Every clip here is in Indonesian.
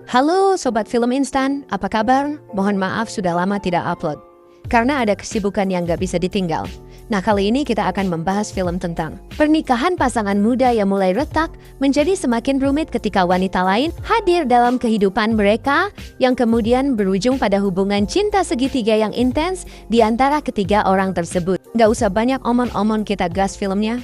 Halo Sobat Film Instan, apa kabar? Mohon maaf sudah lama tidak upload karena ada kesibukan yang gak bisa ditinggal. Nah, kali ini kita akan membahas film tentang pernikahan pasangan muda yang mulai retak menjadi semakin rumit ketika wanita lain hadir dalam kehidupan mereka, yang kemudian berujung pada hubungan cinta segitiga yang intens di antara ketiga orang tersebut. Gak usah banyak omong-omong, kita gas filmnya.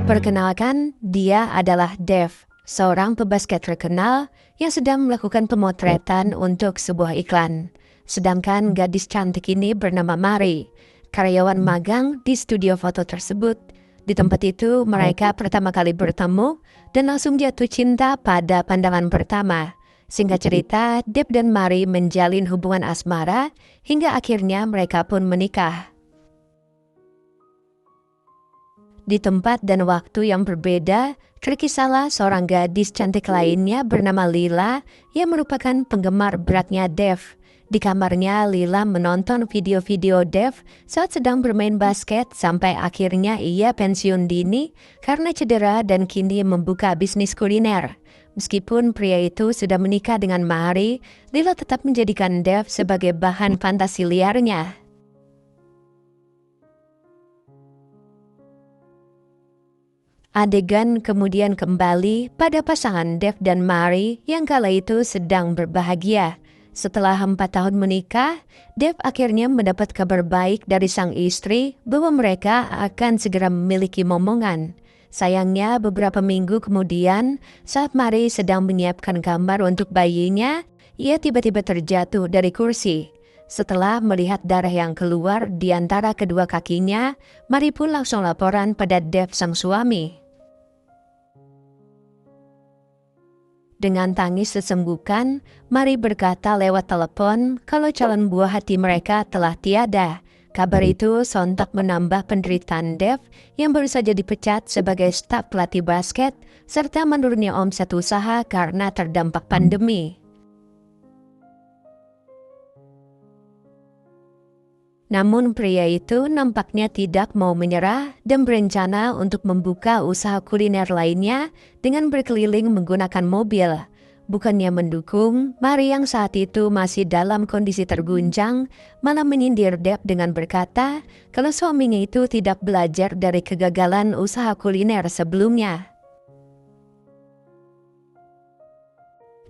Perkenalkan, dia adalah Dev, seorang pebasket terkenal yang sedang melakukan pemotretan untuk sebuah iklan. Sedangkan gadis cantik ini bernama Mari, karyawan magang di studio foto tersebut. Di tempat itu, mereka pertama kali bertemu dan langsung jatuh cinta pada pandangan pertama. Singkat cerita, Dev dan Mari menjalin hubungan asmara hingga akhirnya mereka pun menikah. Di tempat dan waktu yang berbeda, terkisahlah seorang gadis cantik lainnya bernama Lila yang merupakan penggemar beratnya Dev. Di kamarnya, Lila menonton video-video Dev saat sedang bermain basket sampai akhirnya ia pensiun dini karena cedera dan kini membuka bisnis kuliner. Meskipun pria itu sudah menikah dengan Mari, Lila tetap menjadikan Dev sebagai bahan fantasi liarnya. Adegan kemudian kembali pada pasangan Dev dan Mari yang kala itu sedang berbahagia. Setelah 4 tahun menikah, Dev akhirnya mendapat kabar baik dari sang istri bahwa mereka akan segera memiliki momongan. Sayangnya beberapa minggu kemudian, saat Mari sedang menyiapkan kamar untuk bayinya, ia tiba-tiba terjatuh dari kursi. Setelah melihat darah yang keluar di antara kedua kakinya, Mari pun langsung laporan pada Dev sang suami. Dengan tangis sesenggukan, Mari berkata lewat telepon kalau calon buah hati mereka telah tiada. Kabar itu sontak menambah penderitaan Dev yang baru saja dipecat sebagai staf pelatih basket, serta menurunnya omset usaha karena terdampak pandemi. Namun pria itu nampaknya tidak mau menyerah dan berencana untuk membuka usaha kuliner lainnya dengan berkeliling menggunakan mobil. Bukannya mendukung, Mari yang saat itu masih dalam kondisi terguncang malah menyindir Dev dengan berkata kalau suaminya itu tidak belajar dari kegagalan usaha kuliner sebelumnya.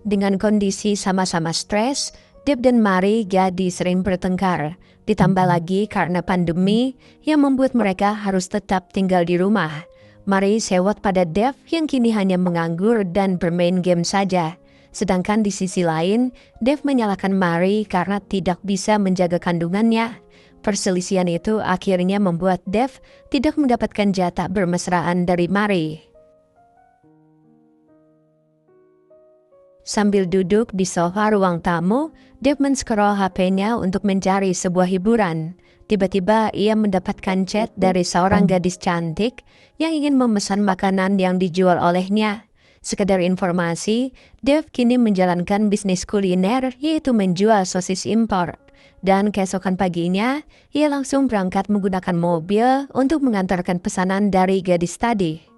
Dengan kondisi sama-sama stres, Dev dan Mari jadi sering bertengkar. Ditambah lagi karena pandemi yang membuat mereka harus tetap tinggal di rumah. Mari sewot pada Dev yang kini hanya menganggur dan bermain game saja. Sedangkan di sisi lain, Dev menyalahkan Mari karena tidak bisa menjaga kandungannya. Perselisihan itu akhirnya membuat Dev tidak mendapatkan jatah bermesraan dari Mari. Sambil duduk di sofa ruang tamu, Dev men-scroll HP-nya untuk mencari sebuah hiburan. Tiba-tiba ia mendapatkan chat dari seorang gadis cantik yang ingin memesan makanan yang dijual olehnya. Sekedar informasi, Dev kini menjalankan bisnis kuliner yaitu menjual sosis impor. Dan keesokan paginya, ia langsung berangkat menggunakan mobil untuk mengantarkan pesanan dari gadis tadi.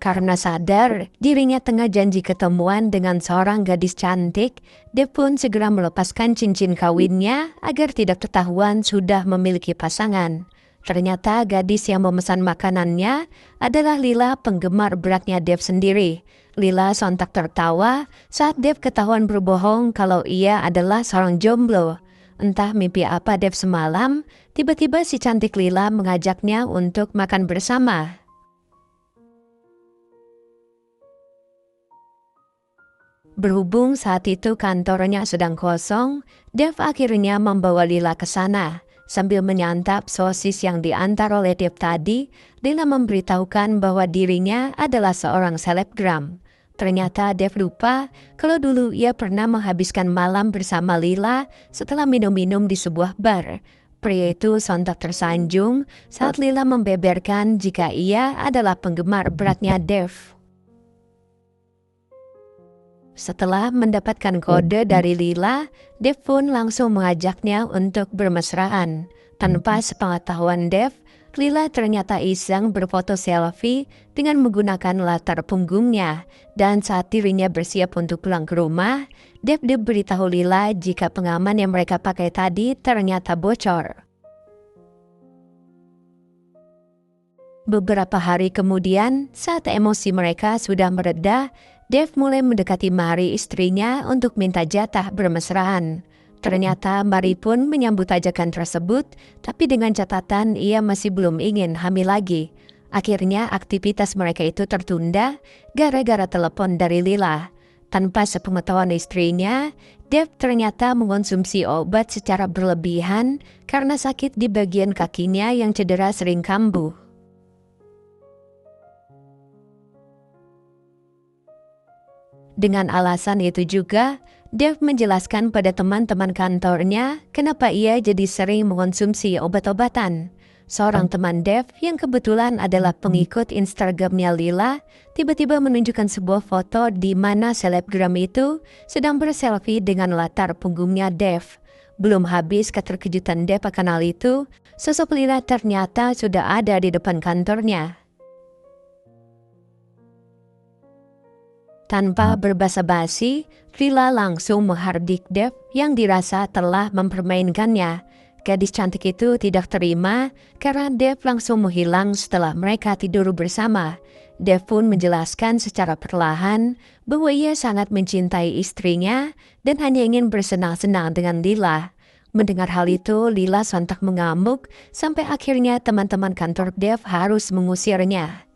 Karena sadar dirinya tengah janji ketemuan dengan seorang gadis cantik, Dev pun segera melepaskan cincin kawinnya agar tidak ketahuan sudah memiliki pasangan. Ternyata gadis yang memesan makanannya adalah Lila, penggemar beratnya Dev sendiri. Lila sontak tertawa saat Dev ketahuan berbohong kalau ia adalah seorang jomblo. Entah mimpi apa Dev semalam, tiba-tiba si cantik Lila mengajaknya untuk makan bersama. Berhubung saat itu kantornya sedang kosong, Dev akhirnya membawa Lila ke sana. Sambil menyantap sosis yang diantar oleh Dev tadi, Lila memberitahukan bahwa dirinya adalah seorang selebgram. Ternyata Dev lupa kalau dulu ia pernah menghabiskan malam bersama Lila setelah minum-minum di sebuah bar. Pria itu sontak tersanjung saat Lila membeberkan jika ia adalah penggemar beratnya Dev. Setelah mendapatkan kode dari Lila, Dev pun langsung mengajaknya untuk bermesraan. Tanpa sepengetahuan Dev, Lila ternyata iseng berfoto selfie dengan menggunakan latar punggungnya. Dan saat dirinya bersiap untuk pulang ke rumah, Dev diberitahu Lila jika pengaman yang mereka pakai tadi ternyata bocor. Beberapa hari kemudian, saat emosi mereka sudah mereda, Dev mulai mendekati Mary istrinya untuk minta jatah bermesraan. Ternyata Mary pun menyambut ajakan tersebut, tapi dengan catatan ia masih belum ingin hamil lagi. Akhirnya aktivitas mereka itu tertunda gara-gara telepon dari Lila. Tanpa sepengetahuan istrinya, Dev ternyata mengonsumsi obat secara berlebihan karena sakit di bagian kakinya yang cedera sering kambuh. Dengan alasan itu juga, Dev menjelaskan pada teman-teman kantornya kenapa ia jadi sering mengonsumsi obat-obatan. Seorang teman Dev yang kebetulan adalah pengikut Instagramnya Lila, tiba-tiba menunjukkan sebuah foto di mana selebgram itu sedang berselfie dengan latar punggungnya Dev. Belum habis keterkejutan Dev akan hal itu, sosok Lila ternyata sudah ada di depan kantornya. Tanpa berbasa-basi, Lila langsung menghardik Dev yang dirasa telah mempermainkannya. Gadis cantik itu tidak terima karena Dev langsung menghilang setelah mereka tidur bersama. Dev pun menjelaskan secara perlahan bahwa ia sangat mencintai istrinya dan hanya ingin bersenang-senang dengan Lila. Mendengar hal itu, Lila sontak mengamuk sampai akhirnya teman-teman kantor Dev harus mengusirnya.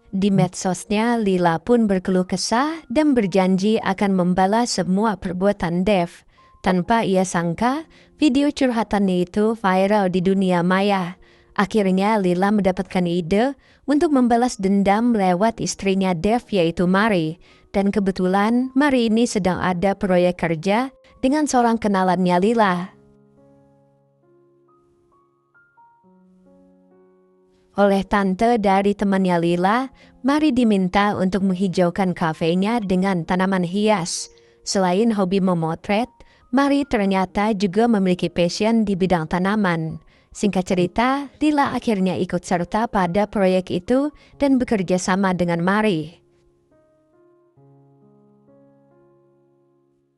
Di medsosnya, Lila pun berkeluh kesah dan berjanji akan membalas semua perbuatan Dev. Tanpa ia sangka, video curhatannya itu viral di dunia maya. Akhirnya Lila mendapatkan ide untuk membalas dendam lewat istrinya Dev yaitu Mary. Dan kebetulan Mary ini sedang ada proyek kerja dengan seorang kenalannya Lila. Oleh tante dari temannya Lila, Mary diminta untuk menghijaukan kafenya dengan tanaman hias. Selain hobi memotret, Mary ternyata juga memiliki passion di bidang tanaman. Singkat cerita, Lila akhirnya ikut serta pada proyek itu dan bekerja sama dengan Mary.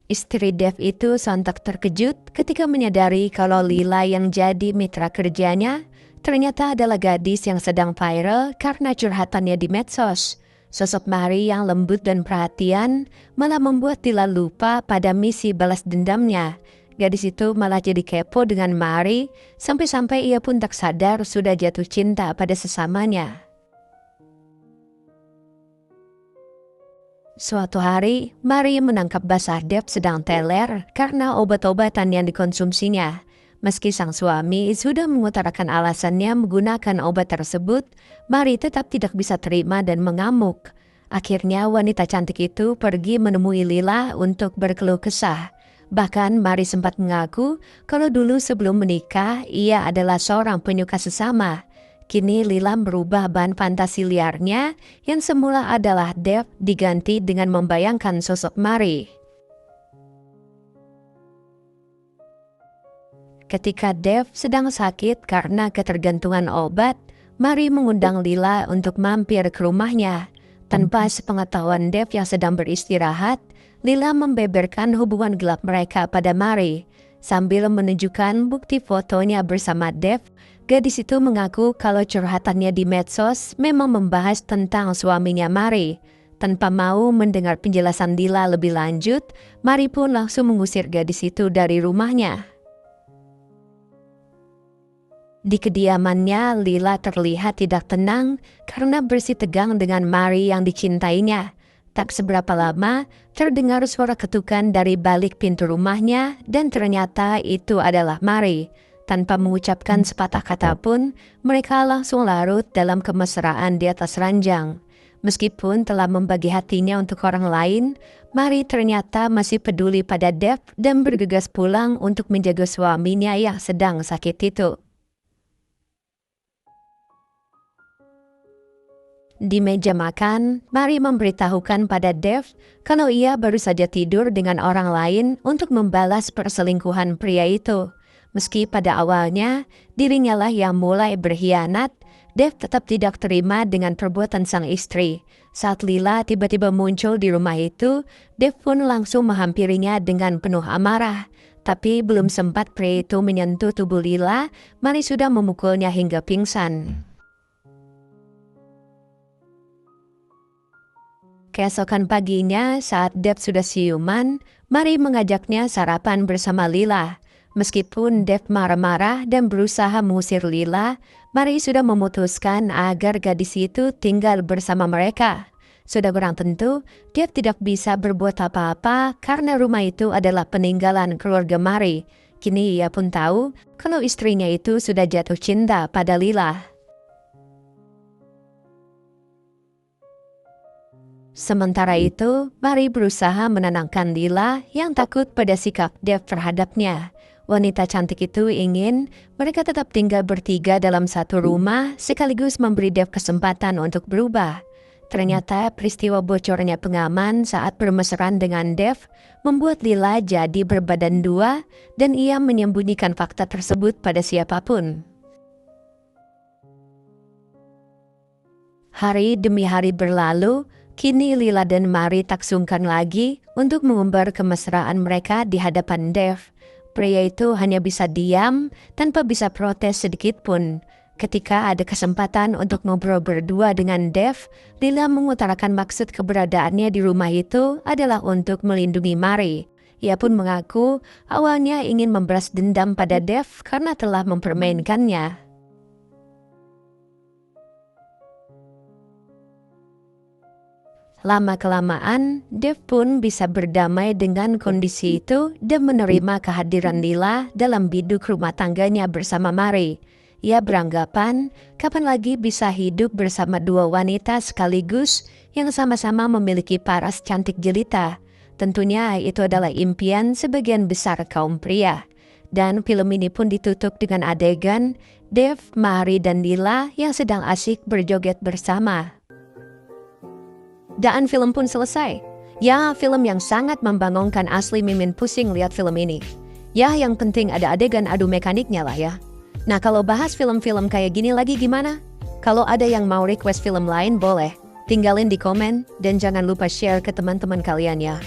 Istri Dev itu sontak terkejut ketika menyadari kalau Lila yang jadi mitra kerjanya ternyata adalah gadis yang sedang viral karena curhatannya di medsos. Sosok Mary yang lembut dan perhatian malah membuat Lila lupa pada misi balas dendamnya. Gadis itu malah jadi kepo dengan Mary, sampai-sampai ia pun tak sadar sudah jatuh cinta pada sesamanya. Suatu hari, Mary menangkap basah Dev sedang teler karena obat-obatan yang dikonsumsinya. Meski sang suami sudah mengutarakan alasannya menggunakan obat tersebut, Mary tetap tidak bisa terima dan mengamuk. Akhirnya wanita cantik itu pergi menemui Lila untuk berkeluh kesah. Bahkan Mary sempat mengaku kalau dulu sebelum menikah ia adalah seorang penyuka sesama. Kini Lila merubah bahan fantasi liarnya yang semula adalah Dev diganti dengan membayangkan sosok Mary. Ketika Dev sedang sakit karena ketergantungan obat, Mary mengundang Lila untuk mampir ke rumahnya. Tanpa sepengetahuan Dev yang sedang beristirahat, Lila membeberkan hubungan gelap mereka pada Mary. Sambil menunjukkan bukti fotonya bersama Dev, gadis itu mengaku kalau curhatannya di medsos memang membahas tentang suaminya Mary. Tanpa mau mendengar penjelasan Lila lebih lanjut, Mary pun langsung mengusir gadis itu dari rumahnya. Di kediamannya, Lila terlihat tidak tenang karena bersitegang dengan Mary yang dicintainya. Tak seberapa lama, terdengar suara ketukan dari balik pintu rumahnya dan ternyata itu adalah Mary. Tanpa mengucapkan sepatah kata pun, mereka langsung larut dalam kemesraan di atas ranjang. Meskipun telah membagi hatinya untuk orang lain, Mary ternyata masih peduli pada Dev dan bergegas pulang untuk menjaga suaminya yang sedang sakit itu. Di meja makan, Mary memberitahukan pada Dev kalau ia baru saja tidur dengan orang lain untuk membalas perselingkuhan pria itu. Meski pada awalnya dirinya lah yang mulai berkhianat, Dev tetap tidak terima dengan perbuatan sang istri. Saat Lila tiba-tiba muncul di rumah itu, Dev pun langsung menghampirinya dengan penuh amarah. Tapi belum sempat pria itu menyentuh tubuh Lila, Mary sudah memukulnya hingga pingsan. Keesokan paginya, saat Dev sudah siuman, Mary mengajaknya sarapan bersama Lila. Meskipun Dev marah-marah dan berusaha mengusir Lila, Mary sudah memutuskan agar gadis itu tinggal bersama mereka. Sudah barang tentu, Dev tidak bisa berbuat apa-apa karena rumah itu adalah peninggalan keluarga Mary. Kini ia pun tahu kalau istrinya itu sudah jatuh cinta pada Lila. Sementara itu, Mary berusaha menenangkan Lila yang takut pada sikap Dev terhadapnya. Wanita cantik itu ingin mereka tetap tinggal bertiga dalam satu rumah sekaligus memberi Dev kesempatan untuk berubah. Ternyata peristiwa bocornya pengaman saat bermesraan dengan Dev membuat Lila jadi berbadan dua dan ia menyembunyikan fakta tersebut pada siapapun. Hari demi hari berlalu, kini Lila dan Mary tak sungkan lagi untuk mengumbar kemesraan mereka di hadapan Dev. Pria itu hanya bisa diam tanpa bisa protes sedikit pun. Ketika ada kesempatan untuk ngobrol berdua dengan Dev, Lila mengutarakan maksud keberadaannya di rumah itu adalah untuk melindungi Mary. Ia pun mengaku awalnya ingin membalas dendam pada Dev karena telah mempermainkannya. Lama-kelamaan, Dev pun bisa berdamai dengan kondisi itu dan menerima kehadiran Lila dalam biduk rumah tangganya bersama Mary. Ia beranggapan kapan lagi bisa hidup bersama dua wanita sekaligus yang sama-sama memiliki paras cantik jelita. Tentunya itu adalah impian sebagian besar kaum pria. Dan film ini pun ditutup dengan adegan Dev, Mary, dan Lila yang sedang asyik berjoget bersama. Dan film pun selesai. Ya, film yang sangat membangunkan, asli mimin pusing lihat film ini. Ya, yang penting ada adegan adu mekaniknya lah ya. Nah, kalau bahas film-film kayak gini lagi gimana? Kalau ada yang mau request film lain boleh. Tinggalin di komen dan jangan lupa share ke teman-teman kalian ya.